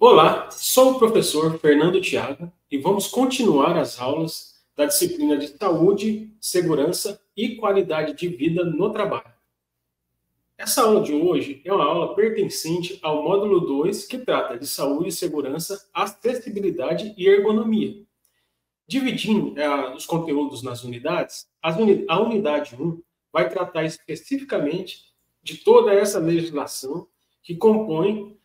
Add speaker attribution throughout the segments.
Speaker 1: Olá, sou o professor Fernando Thiago e vamos continuar as aulas da disciplina de Saúde, Segurança e Qualidade de Vida no Trabalho. Essa aula de hoje é uma aula pertencente ao módulo 2, que trata de saúde, segurança, acessibilidade e ergonomia. Dividindo os conteúdos nas unidades, a unidade 1 vai tratar especificamente de toda essa legislação que compõe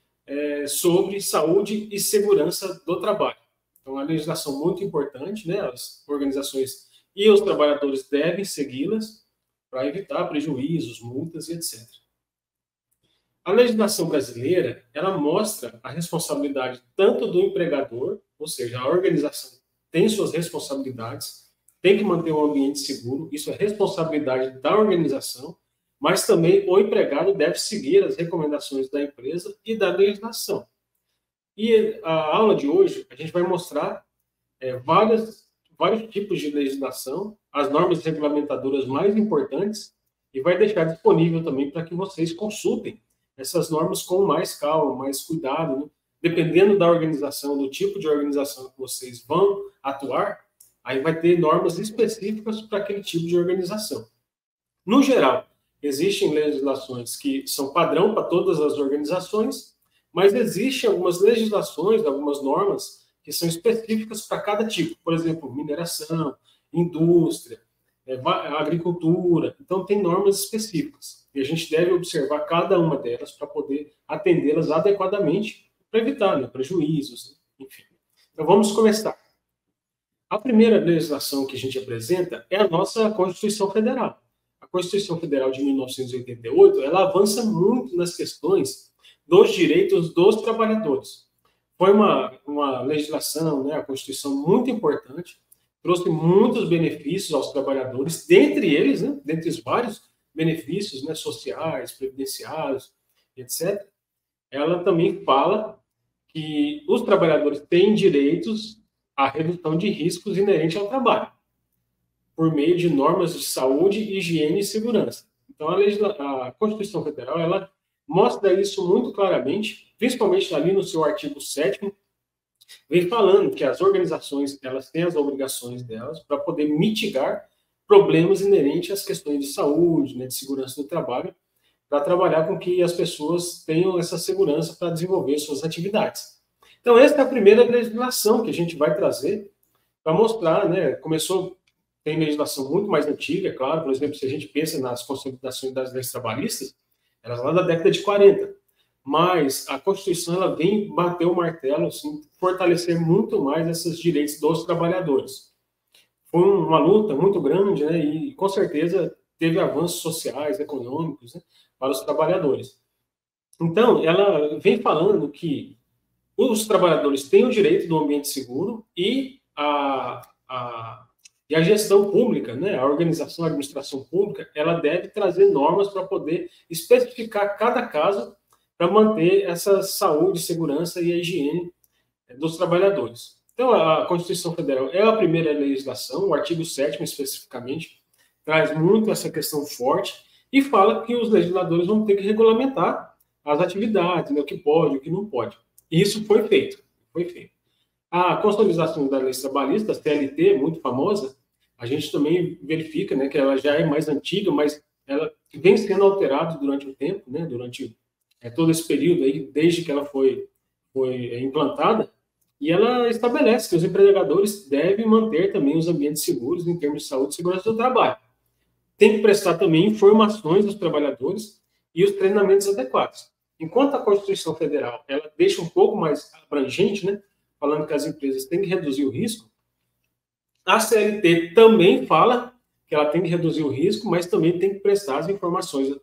Speaker 1: sobre saúde e segurança do trabalho. Então, é uma legislação muito importante, né? As organizações e os trabalhadores devem segui-las para evitar prejuízos, multas e etc. A legislação brasileira, ela mostra a responsabilidade tanto do empregador, ou seja, a organização tem suas responsabilidades, tem que manter um ambiente seguro, isso é responsabilidade da organização, mas também o empregado deve seguir as recomendações da empresa e da legislação. E a aula de hoje, a gente vai mostrar vários tipos de legislação, as normas regulamentadoras mais importantes, e vai deixar disponível também para que vocês consultem essas normas com mais calma, mais cuidado, né? Dependendo da organização, do tipo de organização que vocês vão atuar, aí vai ter normas específicas para aquele tipo de organização. No geral, existem legislações que são padrão para todas as organizações, mas existem algumas legislações, algumas normas que são específicas para cada tipo. Por exemplo, mineração, indústria, agricultura. Então, tem normas específicas. E a gente deve observar cada uma delas para poder atendê-las adequadamente, para evitar prejuízos, enfim. Então, vamos começar. A primeira legislação que a gente apresenta é a nossa Constituição Federal. A Constituição Federal de 1988, ela avança muito nas questões dos direitos dos trabalhadores. Foi uma legislação, né, a Constituição muito importante, trouxe muitos benefícios aos trabalhadores, dentre eles, né, dentre os vários benefícios, né, sociais, previdenciários, etc. Ela também fala que os trabalhadores têm direitos à redução de riscos inerentes ao trabalho, por meio de normas de saúde, higiene e segurança. Então, a Constituição Federal, ela mostra isso muito claramente, principalmente ali no seu artigo 7º, vem falando que as organizações, elas têm as obrigações delas para poder mitigar problemas inerentes às questões de saúde, né, de segurança do trabalho, para trabalhar com que as pessoas tenham essa segurança para desenvolver suas atividades. Então, essa é a primeira legislação que a gente vai trazer para mostrar, né, tem legislação muito mais antiga, é claro, por exemplo, se a gente pensa nas consolidações das leis trabalhistas, elas lá da década de 40, mas a Constituição, ela vem bater o martelo, assim, fortalecer muito mais esses direitos dos trabalhadores. Foi uma luta muito grande, né, e com certeza teve avanços sociais, econômicos, né, para os trabalhadores. Então, ela vem falando que os trabalhadores têm o direito do ambiente seguro e a gestão pública, né, a organização, a administração pública, ela deve trazer normas para poder especificar cada caso para manter essa saúde, segurança e a higiene dos trabalhadores. Então, a Constituição Federal é a primeira legislação, o artigo 7º especificamente, traz muito essa questão forte e fala que os legisladores vão ter que regulamentar as atividades, né, o que pode, o que não pode. E isso foi feito, foi feito. A consolidação das leis trabalhistas, CLT, muito famosa, a gente também verifica, né, que ela já é mais antiga, mas ela vem sendo alterada durante o tempo, né, durante todo esse período aí, desde que ela foi implantada, e ela estabelece que os empregadores devem manter também os ambientes seguros em termos de saúde e segurança do trabalho. Tem que prestar também informações aos trabalhadores e os treinamentos adequados. Enquanto a Constituição Federal, ela deixa um pouco mais abrangente, né, falando que as empresas têm que reduzir o risco, a CLT também fala que ela tem que reduzir o risco, mas também tem que prestar as informações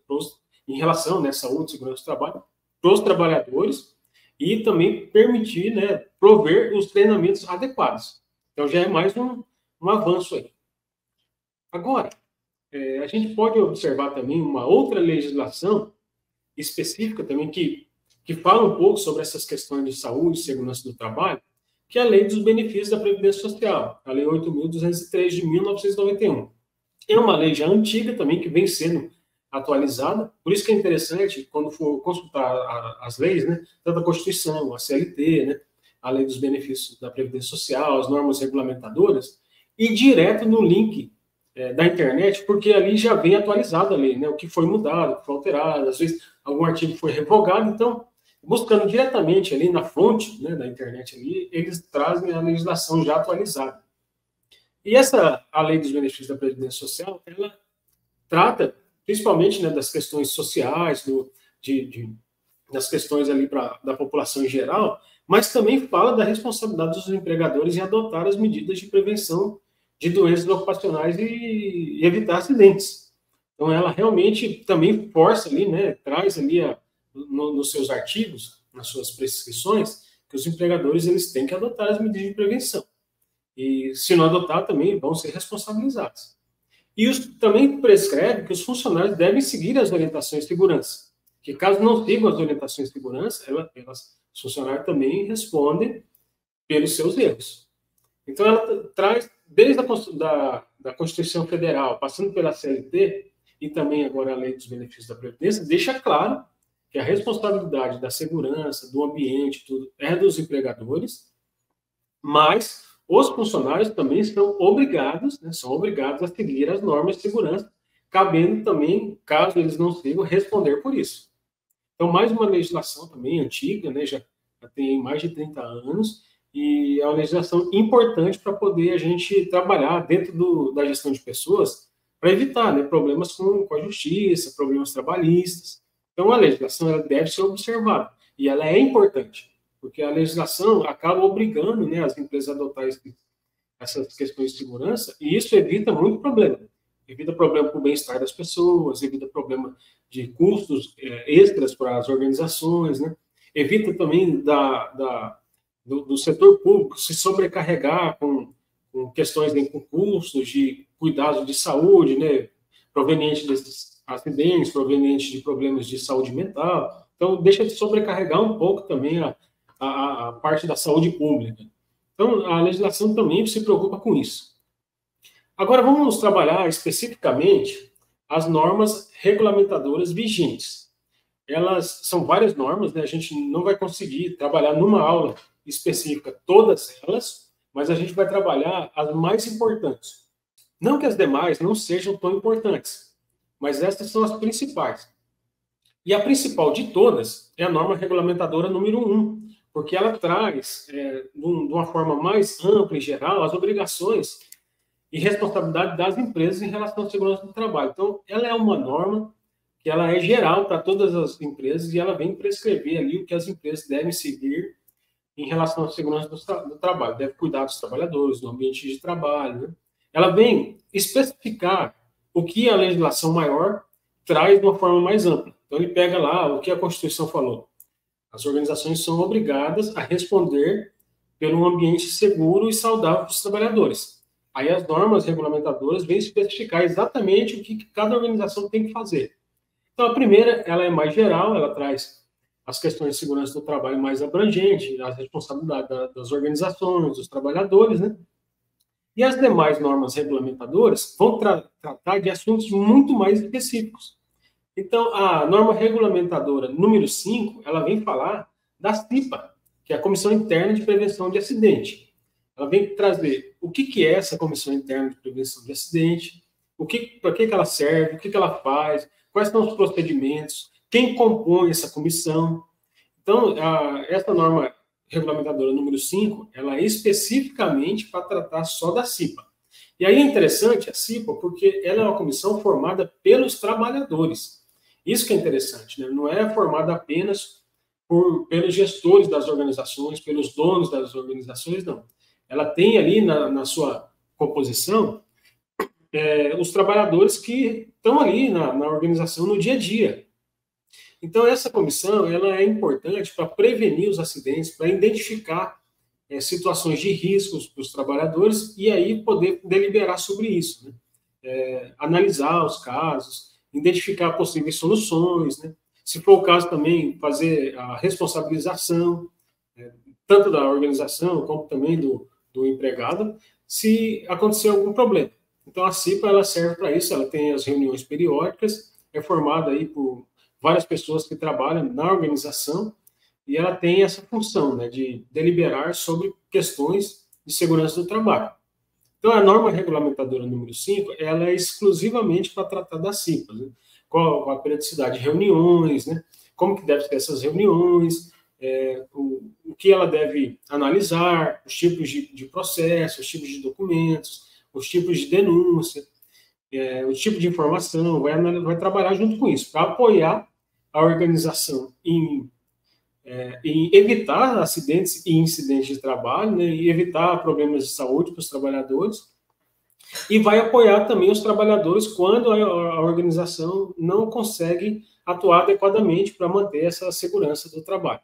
Speaker 1: em relação, né, saúde e segurança do trabalho para os trabalhadores e também permitir, né, prover os treinamentos adequados. Então, já é mais um avanço aí. Agora, a gente pode observar também uma outra legislação específica também que fala um pouco sobre essas questões de saúde e segurança do trabalho, que é a Lei dos Benefícios da Previdência Social, a Lei 8.203 de 1991. É uma lei já antiga também, que vem sendo atualizada. Por isso que é interessante, quando for consultar as leis, né, tanto a Constituição, a CLT, né, a Lei dos Benefícios da Previdência Social, as normas regulamentadoras, e direto no link da internet, porque ali já vem atualizada a lei, né, o que foi mudado, o que foi alterado, às vezes algum artigo foi revogado, então, buscando diretamente ali na fonte, né, da internet ali, eles trazem a legislação já atualizada. E a Lei dos Benefícios da Previdência Social, ela trata principalmente, né, das questões sociais, das questões ali da população em geral, mas também fala da responsabilidade dos empregadores em adotar as medidas de prevenção de doenças ocupacionais e evitar acidentes. Então, ela realmente também força ali, né, traz ali nos seus artigos, nas suas prescrições, que os empregadores eles têm que adotar as medidas de prevenção. E se não adotar, também vão ser responsabilizados. E também prescreve que os funcionários devem seguir as orientações de segurança. Que caso não sigam as orientações de segurança, os funcionários também respondem pelos seus erros. Então, ela traz, desde da Constituição Federal, passando pela CLT, e também agora a Lei dos Benefícios da Previdência, deixa claro que a responsabilidade da segurança, do ambiente, tudo, é dos empregadores, mas os funcionários também são obrigados a seguir as normas de segurança, cabendo também, caso eles não sigam, responder por isso. Então, mais uma legislação também antiga, né, já tem mais de 30 anos, e é uma legislação importante para poder a gente trabalhar dentro da gestão de pessoas, para evitar, né, problemas com a justiça, problemas trabalhistas. Então, a legislação ela deve ser observada, e ela é importante, porque a legislação acaba obrigando, né, as empresas a adotar essas questões de segurança, e isso evita muito problema. Evita problema para o bem-estar das pessoas, evita problema de custos extras para as organizações, né? Evita também do setor público se sobrecarregar com questões de custos, de cuidados de saúde, né? Provenientes desses acidentes, provenientes de problemas de saúde mental. Então, deixa de sobrecarregar um pouco também a parte da saúde pública. Então, a legislação também se preocupa com isso. Agora, vamos trabalhar especificamente as normas regulamentadoras vigentes. Elas são várias normas, né? A gente não vai conseguir trabalhar numa aula específica todas elas, mas a gente vai trabalhar as mais importantes. Não que as demais não sejam tão importantes, mas essas são as principais. E a principal de todas é a norma regulamentadora número 1, porque ela traz, de uma forma mais ampla e geral, as obrigações e responsabilidade das empresas em relação à segurança do trabalho. Então, ela é uma norma que ela é geral para todas as empresas e ela vem prescrever ali o que as empresas devem seguir em relação à segurança do trabalho. Deve cuidar dos trabalhadores, do ambiente de trabalho, né? Ela vem especificar o que a legislação maior traz de uma forma mais ampla. Então, ele pega lá o que a Constituição falou. As organizações são obrigadas a responder pelo ambiente seguro e saudável dos trabalhadores. Aí as normas regulamentadoras vêm especificar exatamente o que cada organização tem que fazer. Então, a primeira, ela é mais geral, ela traz as questões de segurança do trabalho mais abrangente, as responsabilidades das organizações, dos trabalhadores, né? E as demais normas regulamentadoras vão tratar de assuntos muito mais específicos. Então, a norma regulamentadora número 5, ela vem falar da CIPA, que é a Comissão Interna de Prevenção de Acidente. Ela vem trazer o que é essa Comissão Interna de Prevenção de Acidente, para que ela serve, o que ela faz, quais são os procedimentos, quem compõe essa comissão. Então, essa norma regulamentadora número 5, ela é especificamente para tratar só da CIPA. E aí é interessante a CIPA, porque ela é uma comissão formada pelos trabalhadores. Isso que é interessante, né? Não é formada apenas pelos gestores das organizações, pelos donos das organizações, não. Ela tem ali na sua composição os trabalhadores que estão ali na organização no dia a dia. Então, essa comissão ela é importante para prevenir os acidentes, para identificar situações de riscos para os trabalhadores e aí poder deliberar sobre isso, né? Analisar os casos, identificar possíveis soluções, né? Se for o caso também, fazer a responsabilização, tanto da organização como também do empregado, se acontecer algum problema. Então, a CIPA ela serve para isso, ela tem as reuniões periódicas é formada aí por várias pessoas que trabalham na organização e ela tem essa função, né, de deliberar sobre questões de segurança do trabalho. Então, a norma regulamentadora número 5, ela é exclusivamente para tratar das CIPAs, né? Qual a periodicidade de reuniões, né? Como que devem ser essas reuniões, o que ela deve analisar, os tipos de processo, os tipos de documentos, os tipos de denúncia, o tipo de informação, vai trabalhar junto com isso, para apoiar a organização em evitar acidentes e incidentes de trabalho, né, e evitar problemas de saúde para os trabalhadores, e vai apoiar também os trabalhadores quando a organização não consegue atuar adequadamente para manter essa segurança do trabalho.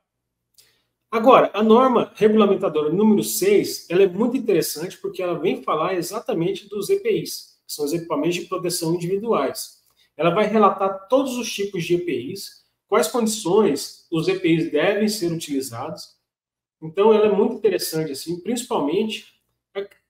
Speaker 1: Agora, a norma regulamentadora número 6, ela é muito interessante porque ela vem falar exatamente dos EPIs, que são os equipamentos de proteção individuais. Ela vai relatar todos os tipos de EPIs, quais condições os EPIs devem ser utilizados. Então, ela é muito interessante, assim, principalmente,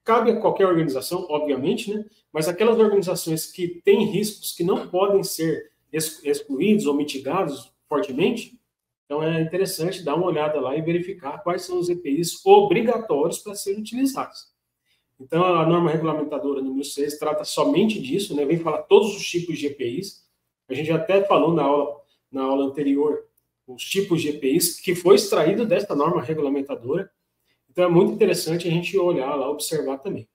Speaker 1: cabe a qualquer organização, obviamente, né? Mas aquelas organizações que têm riscos que não podem ser excluídos ou mitigados fortemente, então é interessante dar uma olhada lá e verificar quais são os EPIs obrigatórios para serem utilizados. Então, a norma regulamentadora número 6 trata somente disso, né? Vem falar todos os tipos de EPIs. A gente até falou na aula anterior os tipos de EPIs que foi extraído desta norma regulamentadora. Então, é muito interessante a gente olhar lá, observar também.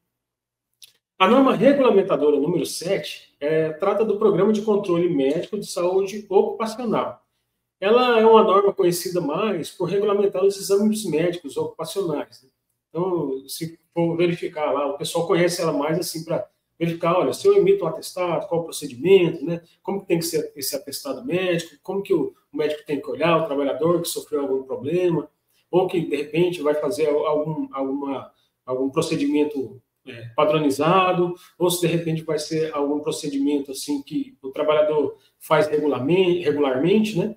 Speaker 1: A norma regulamentadora número 7 trata do Programa de Controle Médico de Saúde Ocupacional. Ela é uma norma conhecida mais por regulamentar os exames médicos ocupacionais, né? Então, se for verificar lá, o pessoal conhece ela mais assim para verificar, olha, se eu emito um atestado, qual o procedimento, né? Como que tem que ser esse atestado médico, como que o médico tem que olhar o trabalhador que sofreu algum problema, ou que, de repente, vai fazer algum procedimento padronizado, ou se, de repente, vai ser algum procedimento assim que o trabalhador faz regularmente, né?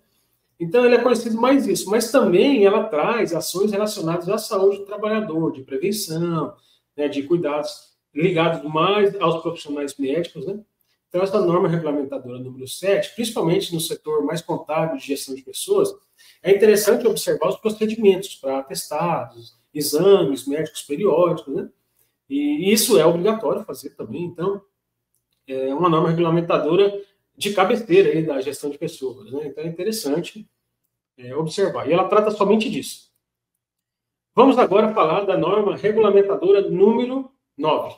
Speaker 1: Então, ele é conhecido mais isso, mas também ela traz ações relacionadas à saúde do trabalhador, de prevenção, né, de cuidados ligados mais aos profissionais médicos, né? Então, essa norma regulamentadora número 7, principalmente no setor mais contábil de gestão de pessoas, é interessante observar os procedimentos para atestados, exames médicos periódicos, né? E isso é obrigatório fazer também. Então, é uma norma regulamentadora de cabeceira aí da gestão de pessoas, né? Então, é interessante observar. E ela trata somente disso. Vamos agora falar da norma regulamentadora número 9,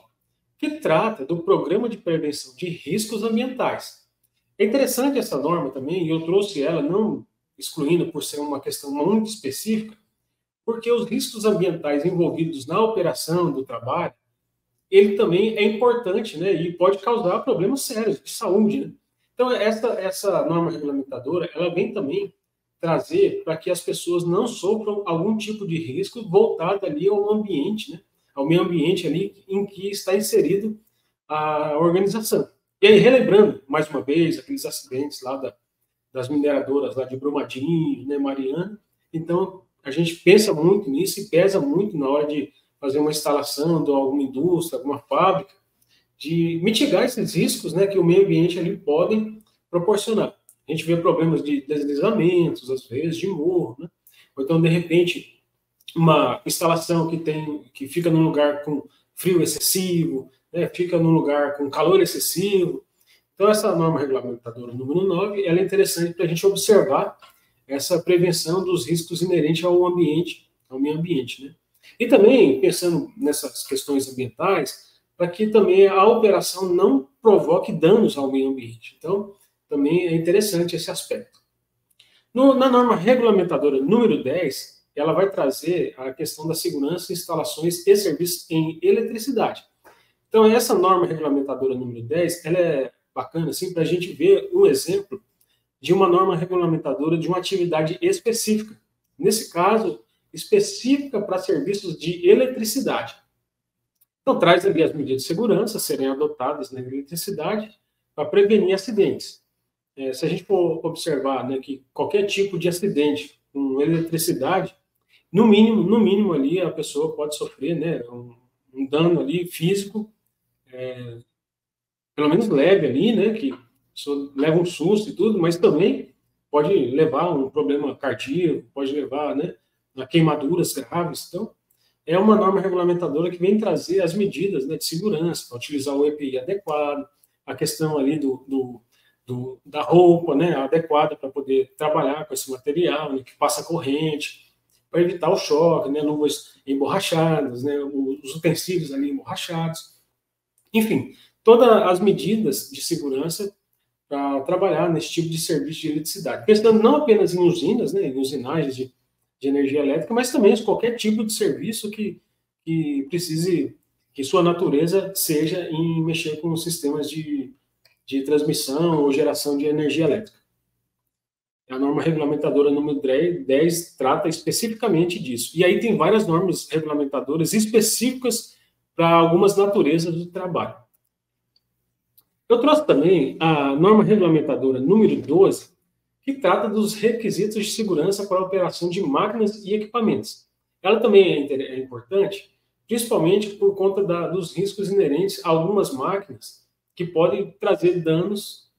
Speaker 1: que trata do Programa de Prevenção de Riscos Ambientais. É interessante essa norma também, e eu trouxe ela não excluindo por ser uma questão muito específica, porque os riscos ambientais envolvidos na operação do trabalho, ele também é importante, né, e pode causar problemas sérios de saúde, né? Então, essa norma regulamentadora, ela vem também trazer para que as pessoas não sofram algum tipo de risco voltado ali ao ambiente, né, ao meio ambiente ali em que está inserido a organização. E aí, relembrando, mais uma vez, aqueles acidentes lá das mineradoras lá de Brumadinho, né, Mariana, então, a gente pensa muito nisso e pesa muito na hora de fazer uma instalação de alguma indústria, alguma fábrica, de mitigar esses riscos, né, que o meio ambiente ali podem proporcionar. A gente vê problemas de deslizamentos, às vezes, de morro, né? Ou então, de repente, uma instalação que fica num lugar com frio excessivo, né, fica num lugar com calor excessivo. Então, essa norma regulamentadora número 9, ela é interessante para a gente observar essa prevenção dos riscos inerentes ao ambiente, ao meio ambiente, né? E também, pensando nessas questões ambientais, para que também a operação não provoque danos ao meio ambiente. Então, também é interessante esse aspecto. Na norma regulamentadora número 10, ela vai trazer a questão da segurança em instalações e serviços em eletricidade. Então, essa norma regulamentadora número 10, ela é bacana assim, para a gente ver um exemplo de uma norma regulamentadora de uma atividade específica. Nesse caso, específica para serviços de eletricidade. Então, traz ali as medidas de segurança a serem adotadas na eletricidade para prevenir acidentes. Se a gente for observar, né, que qualquer tipo de acidente com eletricidade, no mínimo ali a pessoa pode sofrer, né, um dano ali físico, pelo menos leve ali, né, que pessoa leva um susto e tudo, mas também pode levar a um problema cardíaco, pode levar, né, a queimaduras graves. Então, é uma norma regulamentadora que vem trazer as medidas, né, de segurança, para utilizar o EPI adequado, a questão ali da roupa, né, adequada para poder trabalhar com esse material, né, que passa corrente, para evitar o choque, né, luvas emborrachadas, né, os utensílios ali emborrachados. Enfim, todas as medidas de segurança para trabalhar nesse tipo de serviço de eletricidade. Pensando não apenas em usinas, né, em usinagens de energia elétrica, mas também em qualquer tipo de serviço que precise, que sua natureza seja em mexer com sistemas de transmissão ou geração de energia elétrica. A norma regulamentadora número 10 trata especificamente disso. E aí tem várias normas regulamentadoras específicas para algumas naturezas do trabalho. Eu trouxe também a norma regulamentadora número 12, que trata dos requisitos de segurança para a operação de máquinas e equipamentos. Ela também é importante, principalmente por conta dos riscos inerentes a algumas máquinas que podem trazer danos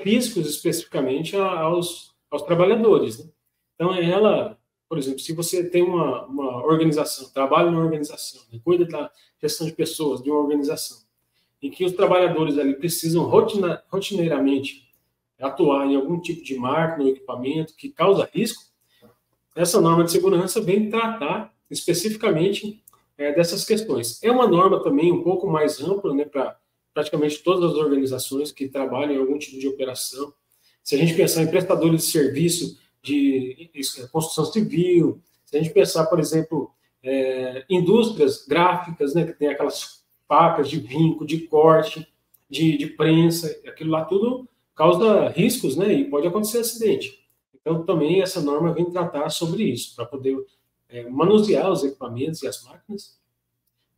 Speaker 1: físicos especificamente aos trabalhadores. Né? Então, ela, por exemplo, se você tem uma organização, trabalha numa organização, né, cuida da gestão de pessoas de uma organização, em que os trabalhadores ali precisam rotineiramente atuar em algum tipo de máquina ou equipamento que causa risco, essa norma de segurança vem tratar especificamente dessas questões. É uma norma também um pouco mais ampla, né, para praticamente todas as organizações que trabalham em algum tipo de operação. Se a gente pensar em prestadores de serviço de construção civil, se a gente pensar, por exemplo, indústrias gráficas, né, que tem aquelas facas de vinco, de corte, de prensa, aquilo lá tudo causa riscos, né, e pode acontecer acidente. Então, também essa norma vem tratar sobre isso, para poder manusear os equipamentos e as máquinas.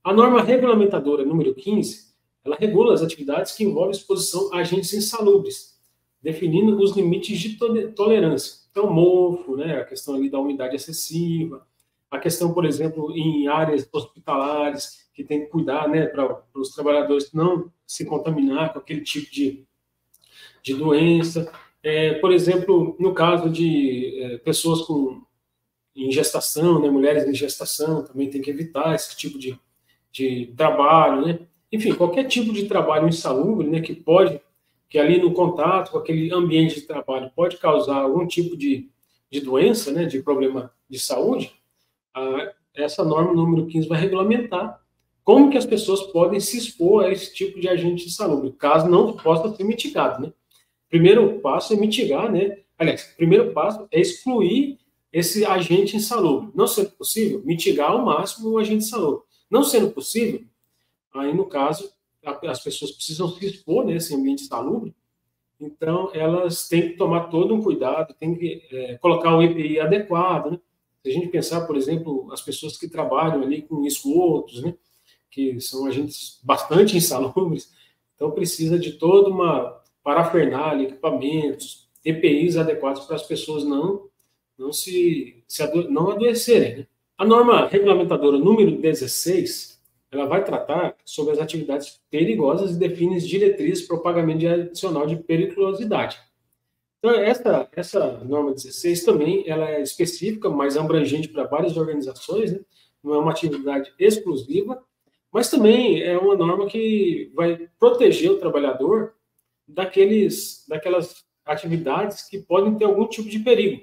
Speaker 1: A norma regulamentadora número 15, ela regula as atividades que envolvem exposição a agentes insalubres, definindo os limites de tolerância. Então, mofo, né, a questão ali da umidade excessiva, a questão, por exemplo, em áreas hospitalares, que tem que cuidar, né, para os trabalhadores não se contaminar com aquele tipo de doença. Por exemplo, no caso de pessoas em gestação, né, mulheres em gestação, também tem que evitar esse tipo de trabalho, né? Enfim, qualquer tipo de trabalho insalubre, né, que ali no contato com aquele ambiente de trabalho pode causar algum tipo de doença, né, de problema de saúde, essa norma número 15 vai regulamentar como que as pessoas podem se expor a esse tipo de agente insalubre, caso não possa ser mitigado, né? Primeiro passo é mitigar, né? Aliás, primeiro passo é excluir esse agente insalubre. Não sendo possível, mitigar ao máximo o agente insalubre. Não sendo possível, aí no caso, as pessoas precisam se expor nesse ambiente insalubre, então elas têm que tomar todo um cuidado, têm que colocar o EPI adequado, né? Se a gente pensar, por exemplo, as pessoas que trabalham ali com esgotos, né? Que são agentes bastante insalubres, então precisa de toda uma parafernália, equipamentos, EPIs adequados para as pessoas não adoecerem. Né? A norma regulamentadora número 16, ela vai tratar sobre as atividades perigosas e define diretrizes para o pagamento de adicional de periculosidade. Então, essa norma 16 também ela é específica, mais abrangente para várias organizações, né? Não é uma atividade exclusiva, mas também é uma norma que vai proteger o trabalhador daquelas atividades que podem ter algum tipo de perigo.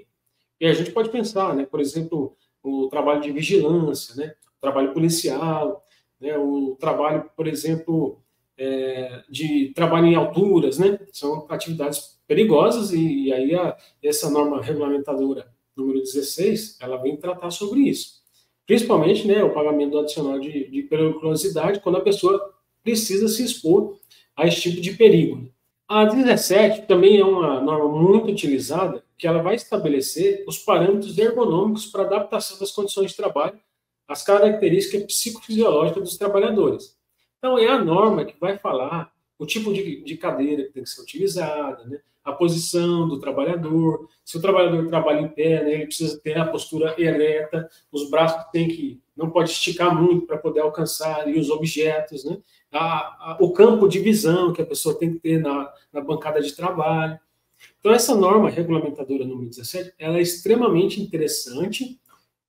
Speaker 1: E a gente pode pensar, né, por exemplo, o trabalho de vigilância, né, o trabalho policial, né, o trabalho, por exemplo, de trabalho em alturas, né, são atividades perigosas e aí essa norma regulamentadora número 16, ela vem tratar sobre isso. Principalmente, né, o pagamento do adicional de periculosidade quando a pessoa precisa se expor a esse tipo de perigo. A 17 também é uma norma muito utilizada, que ela vai estabelecer os parâmetros ergonômicos para adaptação das condições de trabalho às características psicofisiológicas dos trabalhadores. Então, é a norma que vai falar o tipo de cadeira que tem que ser utilizada, né? A posição do trabalhador, se o trabalhador trabalha em pé, né, ele precisa ter a postura ereta, os braços não pode esticar muito para poder alcançar ali os objetos, né? o campo de visão que a pessoa tem que ter na bancada de trabalho. Então, essa norma regulamentadora número 17, ela é extremamente interessante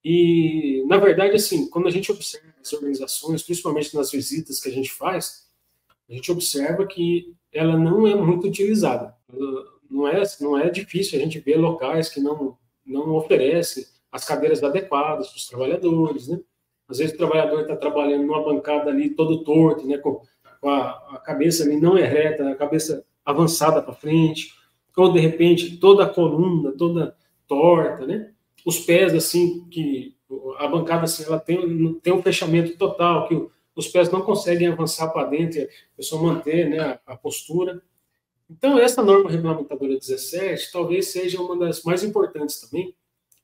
Speaker 1: e, na verdade, assim, quando a gente observa as organizações, principalmente nas visitas que a gente faz, a gente observa que ela não é muito utilizada. Não é difícil a gente ver locais que não oferecem as cadeiras adequadas para os trabalhadores, né? Às vezes o trabalhador está trabalhando numa bancada ali todo torto, né? Com a cabeça ali não é reta, a cabeça avançada para frente, ou de repente toda a coluna toda torta, né? Os pés assim que a bancada assim ela tem um fechamento total que os pés não conseguem avançar para dentro, a pessoa manter, né, a postura. Então essa norma regulamentadora 17 talvez seja uma das mais importantes também,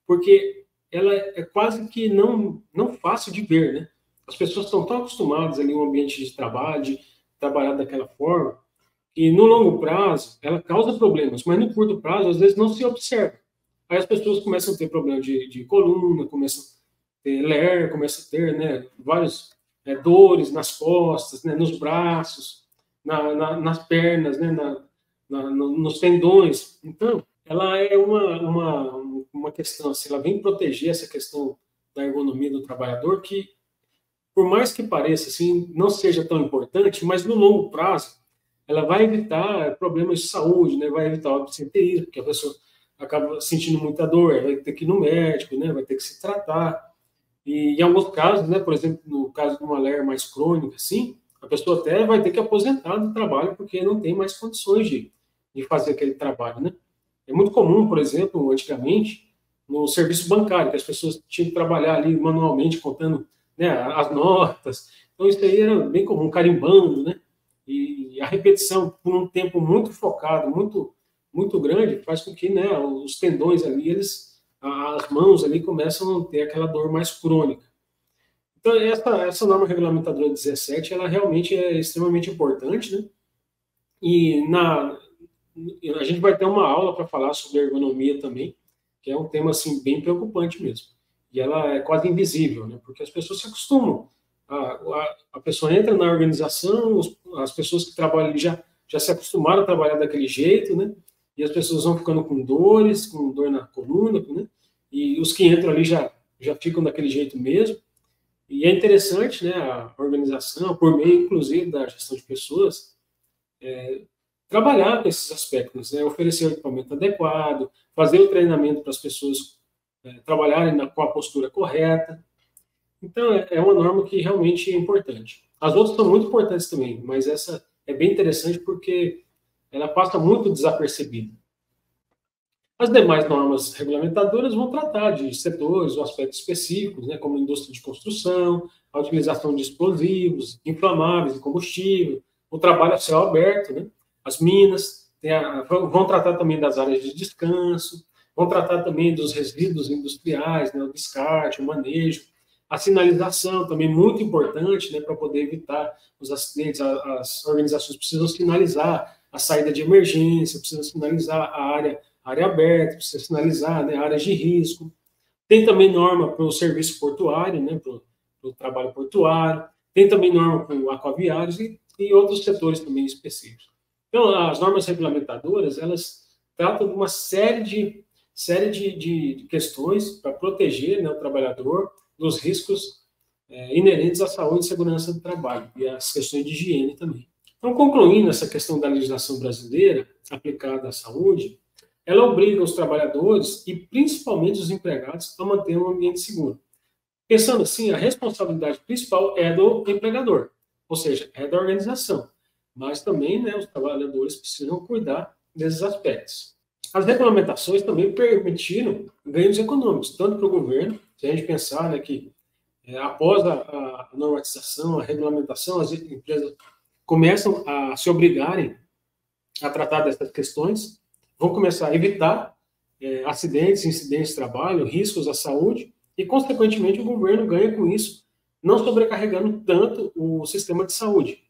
Speaker 1: porque ela é quase que não fácil de ver, né? As pessoas estão tão acostumadas ali no ambiente de trabalho, de trabalhar daquela forma, e no longo prazo, ela causa problemas, mas no curto prazo, às vezes, não se observa. Aí as pessoas começam a ter problema de coluna, começam a ter LER, começam a ter, né, vários dores nas costas, né, nos braços, nas pernas, né, nos tendões. Então, ela é uma questão, assim, ela vem proteger essa questão da ergonomia do trabalhador, que, por mais que pareça, assim, não seja tão importante, mas no longo prazo, ela vai evitar problemas de saúde, né? Vai evitar o absenteísmo, porque a pessoa acaba sentindo muita dor, vai ter que ir no médico, né? Vai ter que se tratar. E em alguns casos, né? Por exemplo, no caso de uma LER mais crônica, assim, a pessoa até vai ter que aposentar do trabalho porque não tem mais condições de fazer aquele trabalho, né? É muito comum, por exemplo, antigamente, no serviço bancário, que as pessoas tinham que trabalhar ali manualmente, contando, né, as notas. Então, isso aí era bem comum, carimbando, né? E a repetição por um tempo muito focado, muito grande, faz com que, né, os tendões ali, as mãos ali começam a ter aquela dor mais crônica. Então, essa norma regulamentadora 17, ela realmente é extremamente importante, né? E a gente vai ter uma aula para falar sobre ergonomia também, que é um tema assim bem preocupante mesmo. E ela é quase invisível, né? Porque as pessoas se acostumam. A pessoa entra na organização, as pessoas que trabalham ali já se acostumaram a trabalhar daquele jeito, né? E as pessoas vão ficando com dores, com dor na coluna, né? E os que entram ali já ficam daquele jeito mesmo. E é interessante, né, a organização, por meio, inclusive, da gestão de pessoas, trabalhar com esses aspectos, né? Oferecer o equipamento adequado, fazer o treinamento para as pessoas trabalharem com a postura correta. Então, é uma norma que realmente é importante. As outras são muito importantes também, mas essa é bem interessante porque ela passa muito desapercebida. As demais normas regulamentadoras vão tratar de setores ou aspectos específicos, né, como a indústria de construção, a utilização de explosivos, inflamáveis e combustível, o trabalho a céu aberto, né, as minas, vão tratar também das áreas de descanso, vão tratar também dos resíduos industriais, né, o descarte, o manejo, a sinalização também muito importante, né, para poder evitar os acidentes. As organizações precisam sinalizar a saída de emergência, precisam sinalizar área aberta, precisa sinalizar, né, áreas de risco. Tem também norma para o serviço portuário, né, para o trabalho portuário. Tem também norma para o aquaviários e outros setores também específicos. Então, as normas regulamentadoras, elas tratam de uma série de questões para proteger, né, o trabalhador dos riscos inerentes à saúde e segurança do trabalho e as questões de higiene também. Então, concluindo essa questão da legislação brasileira aplicada à saúde, ela obriga os trabalhadores e principalmente os empregados a manter um ambiente seguro. Pensando assim, a responsabilidade principal é do empregador, ou seja, é da organização, mas também, né, os trabalhadores precisam cuidar desses aspectos. As regulamentações também permitiram ganhos econômicos, tanto para o governo, se a gente pensar, né, que após a normatização, a regulamentação, as empresas começam a se obrigarem a tratar dessas questões, vão começar a evitar acidentes, incidentes de trabalho, riscos à saúde, e, consequentemente, o governo ganha com isso, não sobrecarregando tanto o sistema de saúde.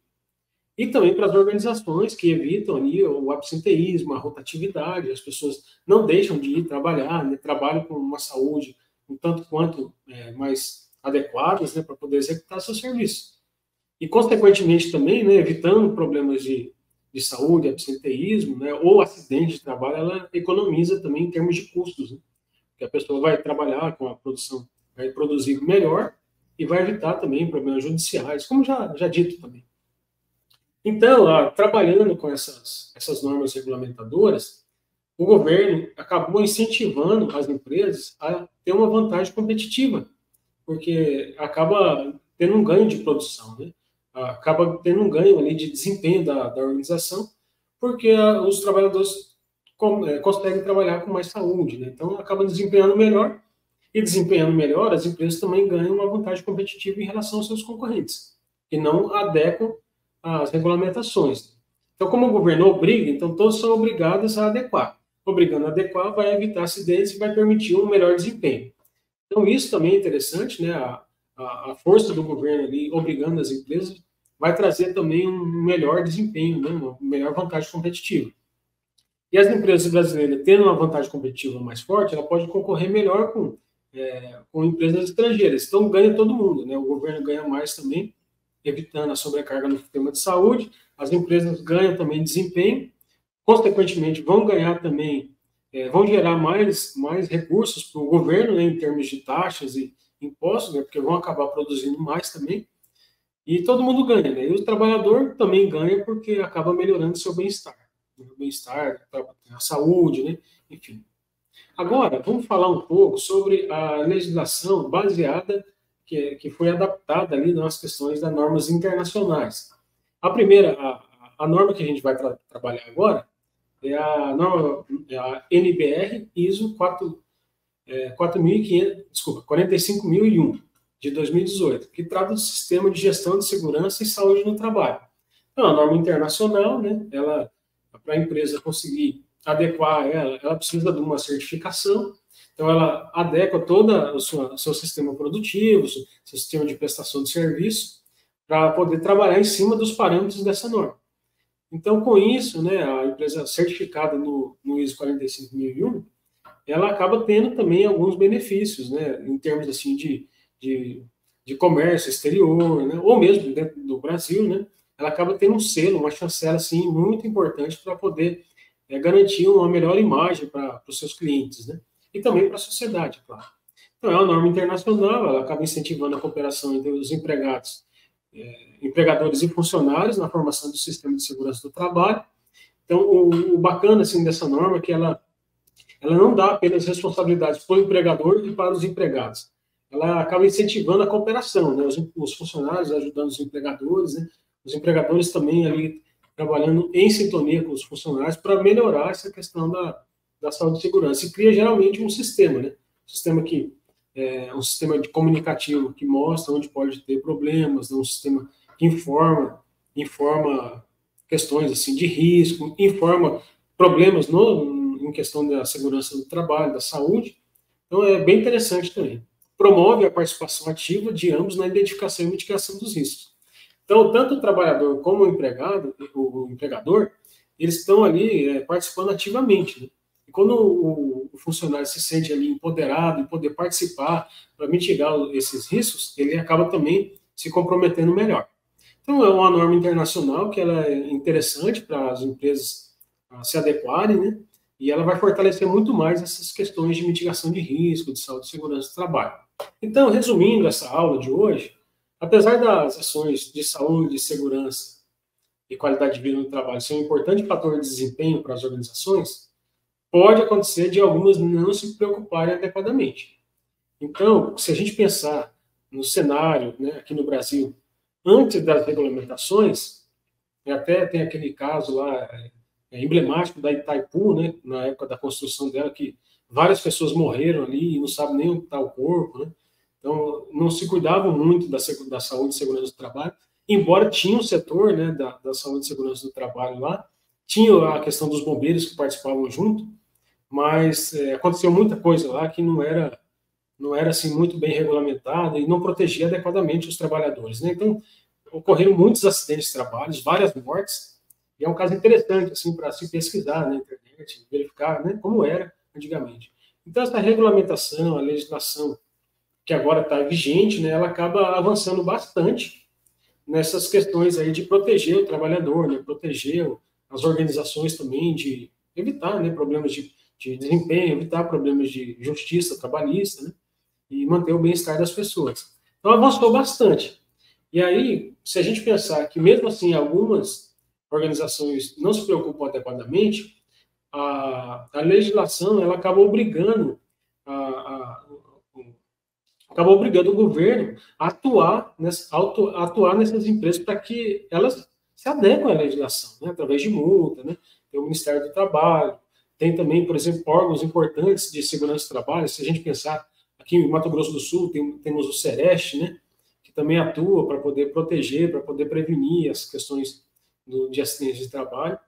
Speaker 1: E também para as organizações que evitam ali o absenteísmo, a rotatividade, as pessoas não deixam de ir trabalhar, né, trabalham com uma saúde um tanto quanto mais adequadas, né, para poder executar seu serviço. e consequentemente também, né, evitando problemas de saúde, absenteísmo, né, ou acidente de trabalho, ela economiza também em termos de custos, né, porque a pessoa vai trabalhar com a produção, vai produzir melhor e vai evitar também problemas judiciais, como já dito também. Então, trabalhando com essas normas regulamentadoras, o governo acabou incentivando as empresas a ter uma vantagem competitiva, porque acaba tendo um ganho de produção, né? Acaba tendo um ganho ali de desempenho da organização, porque os trabalhadores conseguem trabalhar com mais saúde, né? Então, acaba desempenhando melhor, e desempenhando melhor, as empresas também ganham uma vantagem competitiva em relação aos seus concorrentes, que não adequam às regulamentações. Então, como o governo obriga, então todos são obrigados a adequar. Obrigando a adequar, vai evitar acidentes e vai permitir um melhor desempenho. Então, isso também é interessante, né? A força do governo ali, obrigando as empresas, vai trazer também um melhor desempenho, né? Uma melhor vantagem competitiva. E as empresas brasileiras, tendo uma vantagem competitiva mais forte, ela pode concorrer melhor com empresas estrangeiras. Então, ganha todo mundo, né? O governo ganha mais também, evitando a sobrecarga no sistema de saúde, as empresas ganham também desempenho, consequentemente, vão ganhar também, vão gerar mais recursos para o governo, né, em termos de taxas e impostos, né, porque vão acabar produzindo mais também, e todo mundo ganha, né? E o trabalhador também ganha porque acaba melhorando seu bem-estar, né, o bem-estar, a saúde, né? Enfim. Agora, vamos falar um pouco sobre a legislação baseada, que foi adaptada ali nas questões das normas internacionais. A primeira, a norma que a gente vai trabalhar agora, é a NBR ISO 4.500, desculpa, 45.001 de 2018, que trata do sistema de gestão de segurança e saúde no trabalho. É uma norma internacional, né? Ela, para a empresa conseguir adequar ela precisa de uma certificação. Então, ela adequa todo o seu sistema produtivo, seu sistema de prestação de serviço, para poder trabalhar em cima dos parâmetros dessa norma. Então, com isso, né, a empresa certificada no ISO 45001, ela acaba tendo também alguns benefícios, né, em termos assim de, de comércio exterior, né, ou mesmo dentro do Brasil, né, ela acaba tendo um selo, uma chancela assim muito importante para poder garantir uma melhor imagem para os seus clientes, né, e também para a sociedade, claro. Então, é uma norma internacional, ela acaba incentivando a cooperação entre os empregadores e funcionários na formação do sistema de segurança do trabalho. Então, o bacana assim, dessa norma é que ela não dá apenas responsabilidades para o empregador e para os empregados. Ela acaba incentivando a cooperação, né? Os funcionários ajudando os empregadores, né? Os empregadores também ali trabalhando em sintonia com os funcionários para melhorar essa questão da saúde e segurança. E cria geralmente um sistema, né? Um sistema de comunicativo que mostra onde pode ter problemas, né? Um sistema que informa questões assim de risco, informa problemas em questão da segurança do trabalho, da saúde. Então, é bem interessante também. Promove a participação ativa de ambos na identificação e mitigação dos riscos. Então, tanto o trabalhador como o empregador, eles estão ali participando ativamente, né? E quando o funcionário se sente ali empoderado em poder participar para mitigar esses riscos, ele acaba também se comprometendo melhor. Então, é uma norma internacional que ela é interessante para as empresas se adequarem, né? E ela vai fortalecer muito mais essas questões de mitigação de risco, de saúde e segurança do trabalho. Então, resumindo essa aula de hoje, apesar das ações de saúde, segurança e qualidade de vida no trabalho ser um importante fator de desempenho para as organizações, pode acontecer de algumas não se preocuparem adequadamente. Então, se a gente pensar no cenário, né, aqui no Brasil, antes das regulamentações, até tem aquele caso lá emblemático da Itaipu, né, na época da construção dela, que várias pessoas morreram ali e não sabem nem onde está o corpo, né? Então, não se cuidavam muito da saúde e segurança do trabalho, embora tinha um setor, né, da saúde e segurança do trabalho lá, tinha a questão dos bombeiros que participavam junto, mas aconteceu muita coisa lá que não era assim muito bem regulamentada e não protegia adequadamente os trabalhadores, né? Então, ocorreram muitos acidentes de trabalho, várias mortes, e é um caso interessante assim para se pesquisar na internet, verificar, né, como era antigamente. Então, essa regulamentação, a legislação que agora está vigente, né, ela acaba avançando bastante, nessas questões aí de proteger o trabalhador, né, proteger as organizações também, de evitar, né, problemas de desempenho, evitar problemas de justiça trabalhista, né, e manter o bem-estar das pessoas. Então avançou bastante. E aí, se a gente pensar que mesmo assim algumas organizações não se preocupam adequadamente, a legislação ela acabou obrigando o governo a atuar nessas empresas para que elas se adequem à legislação, né, através de multa, né, tem o Ministério do Trabalho, tem também, por exemplo, órgãos importantes de segurança do trabalho. Se a gente pensar aqui em Mato Grosso do Sul, temos o Sereste, né, que também atua para poder proteger, para poder prevenir as questões de acidentes de trabalho.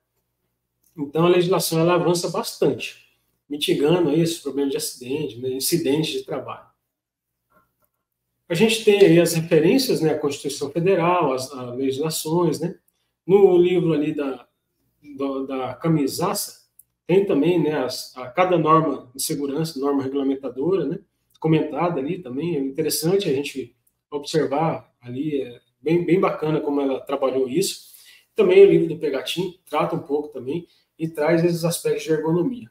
Speaker 1: Então, a legislação ela avança bastante, mitigando aí esses problemas de acidente, né, incidentes de trabalho. A gente tem aí as referências, né, à Constituição Federal, as legislações, né? No livro ali da Camisaça, tem também, né, cada norma de segurança, norma regulamentadora, né, comentada ali também. É interessante a gente observar ali, é bem bacana como ela trabalhou isso. Também o livro do Pegatin trata um pouco também e traz esses aspectos de ergonomia.